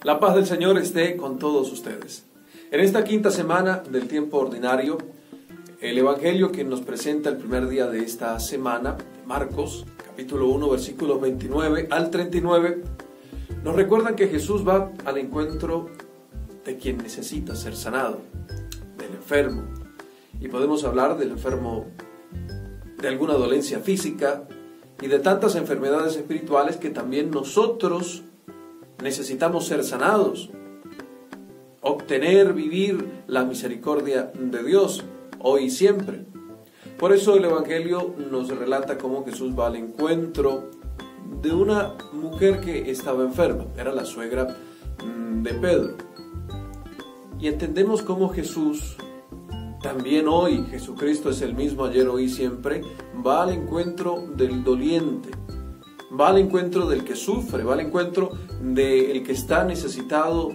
La paz del Señor esté con todos ustedes. En esta quinta semana del tiempo ordinario, el Evangelio que nos presenta el primer día de esta semana, Marcos, capítulo 1, versículos 29 al 39, nos recuerdan que Jesús va al encuentro de quien necesita ser sanado, del enfermo. Y podemos hablar del enfermo de alguna dolencia física y de tantas enfermedades espirituales que también nosotros necesitamos ser sanados, obtener, vivir la misericordia de Dios, hoy y siempre. Por eso el Evangelio nos relata cómo Jesús va al encuentro de una mujer que estaba enferma, era la suegra de Pedro. Y entendemos cómo Jesús, también hoy, Jesucristo es el mismo ayer, hoy y siempre, va al encuentro del doliente, va al encuentro del que sufre, va al encuentro del que está necesitado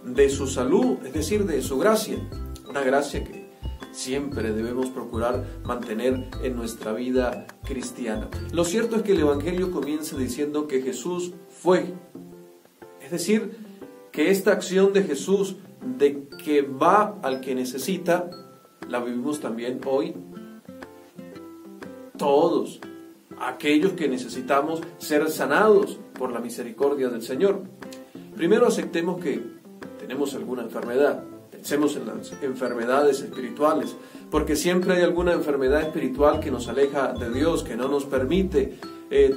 de su salud, es decir, de su gracia. Una gracia que siempre debemos procurar mantener en nuestra vida cristiana. Lo cierto es que el Evangelio comienza diciendo que Jesús fue. Es decir, que esta acción de Jesús de que va al que necesita, la vivimos también hoy. Todos aquellos que necesitamos ser sanados por la misericordia del Señor. Primero aceptemos que tenemos alguna enfermedad. Pensemos en las enfermedades espirituales, porque siempre hay alguna enfermedad espiritual que nos aleja de Dios, que no nos permite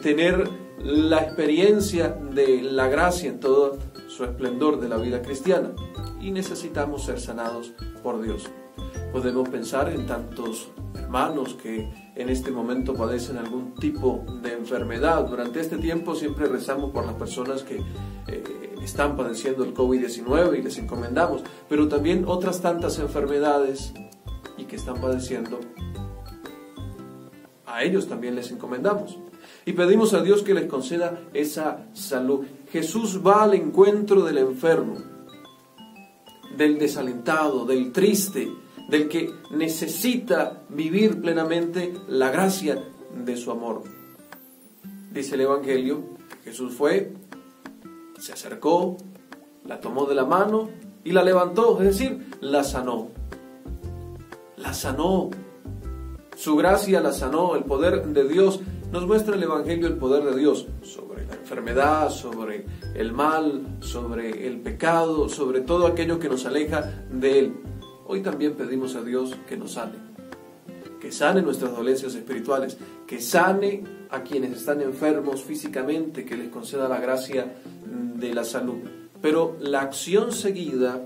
tener la experiencia de la gracia en todo su esplendor de la vida cristiana, y necesitamos ser sanados por Dios. Podemos pensar en tantos hermanos que en este momento padecen algún tipo de enfermedad. Durante este tiempo siempre rezamos por las personas que están padeciendo el COVID-19 y les encomendamos, pero también otras tantas enfermedades y que están padeciendo, a ellos también les encomendamos. Y pedimos a Dios que les conceda esa salud. Jesús va al encuentro del enfermo, del desalentado, del triste, del que necesita vivir plenamente la gracia de su amor. Dice el Evangelio que Jesús fue, se acercó, la tomó de la mano y la levantó, es decir, la sanó. La sanó. Su gracia la sanó, el poder de Dios. Nos muestra el Evangelio el poder de Dios sobre la enfermedad, sobre el mal, sobre el pecado, sobre todo aquello que nos aleja de Él. Hoy también pedimos a Dios que nos sane nuestras dolencias espirituales, que sane a quienes están enfermos físicamente, que les conceda la gracia de la salud. Pero la acción seguida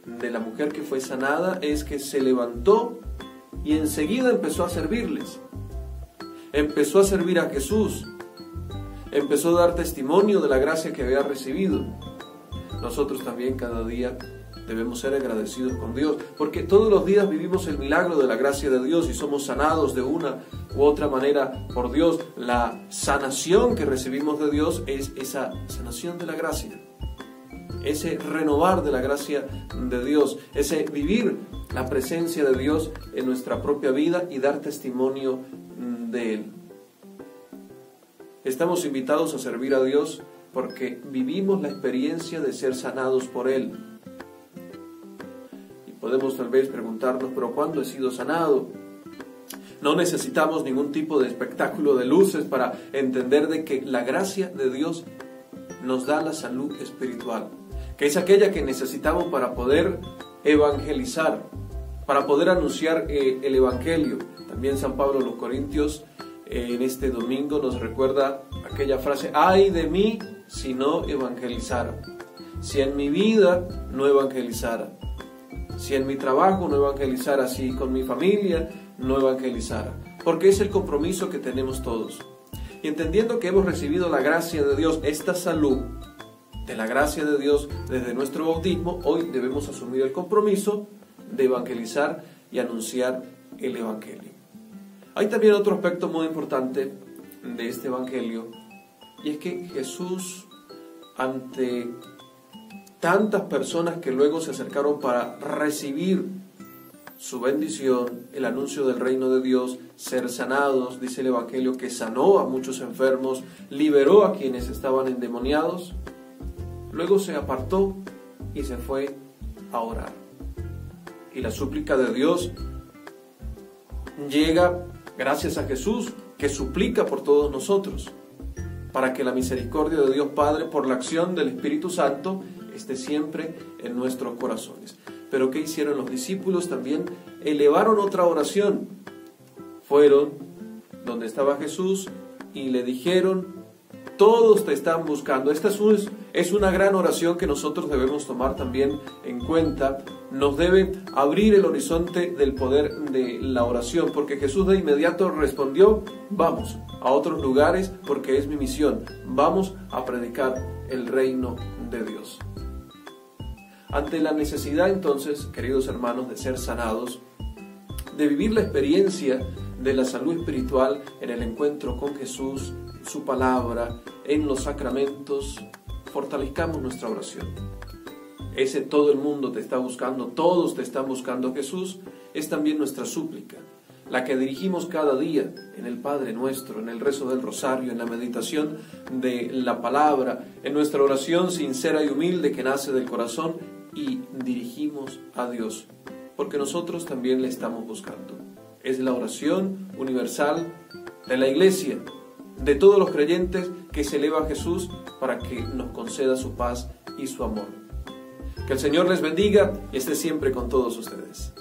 de la mujer que fue sanada es que se levantó y enseguida empezó a servirles. Empezó a servir a Jesús. Empezó a dar testimonio de la gracia que había recibido. Nosotros también cada día debemos ser agradecidos con Dios, porque todos los días vivimos el milagro de la gracia de Dios y somos sanados de una u otra manera por Dios. La sanación que recibimos de Dios es esa sanación de la gracia, ese renovar de la gracia de Dios, ese vivir la presencia de Dios en nuestra propia vida y dar testimonio de Él. Estamos invitados a servir a Dios porque vivimos la experiencia de ser sanados por Él. Podemos tal vez preguntarnos, ¿pero cuándo he sido sanado? No necesitamos ningún tipo de espectáculo de luces para entender de que la gracia de Dios nos da la salud espiritual, que es aquella que necesitamos para poder evangelizar, para poder anunciar el Evangelio. También San Pablo a los Corintios en este domingo nos recuerda aquella frase: ¡ay de mí si no evangelizara! Si en mi vida no evangelizara, si en mi trabajo no evangelizara, si con mi familia no evangelizara. Porque es el compromiso que tenemos todos. Y entendiendo que hemos recibido la gracia de Dios, esta salud de la gracia de Dios desde nuestro bautismo, hoy debemos asumir el compromiso de evangelizar y anunciar el Evangelio. Hay también otro aspecto muy importante de este Evangelio, y es que Jesús, ante tantas personas que luego se acercaron para recibir su bendición, el anuncio del reino de Dios, ser sanados, dice el Evangelio que sanó a muchos enfermos, liberó a quienes estaban endemoniados. Luego se apartó y se fue a orar. Y la súplica de Dios llega gracias a Jesús, que suplica por todos nosotros, para que la misericordia de Dios Padre, por la acción del Espíritu Santo, esté siempre en nuestros corazones. Pero ¿qué hicieron los discípulos? También elevaron otra oración. Fueron donde estaba Jesús y le dijeron: todos te están buscando. Esta es una gran oración que nosotros debemos tomar también en cuenta. Nos debe abrir el horizonte del poder de la oración, porque Jesús de inmediato respondió: vamos a otros lugares porque es mi misión. Vamos a predicar el reino de Dios. Ante la necesidad entonces, queridos hermanos, de ser sanados, de vivir la experiencia de la salud espiritual en el encuentro con Jesús, en su palabra, en los sacramentos, fortalezcamos nuestra oración. Ese todo el mundo te está buscando, todos te están buscando, Jesús, es también nuestra súplica, la que dirigimos cada día en el Padre Nuestro, en el rezo del rosario, en la meditación de la palabra, en nuestra oración sincera y humilde que nace del corazón, y dirigimos a Dios, porque nosotros también le estamos buscando. Es la oración universal de la Iglesia, de todos los creyentes, que se eleva a Jesús para que nos conceda su paz y su amor. Que el Señor les bendiga y esté siempre con todos ustedes.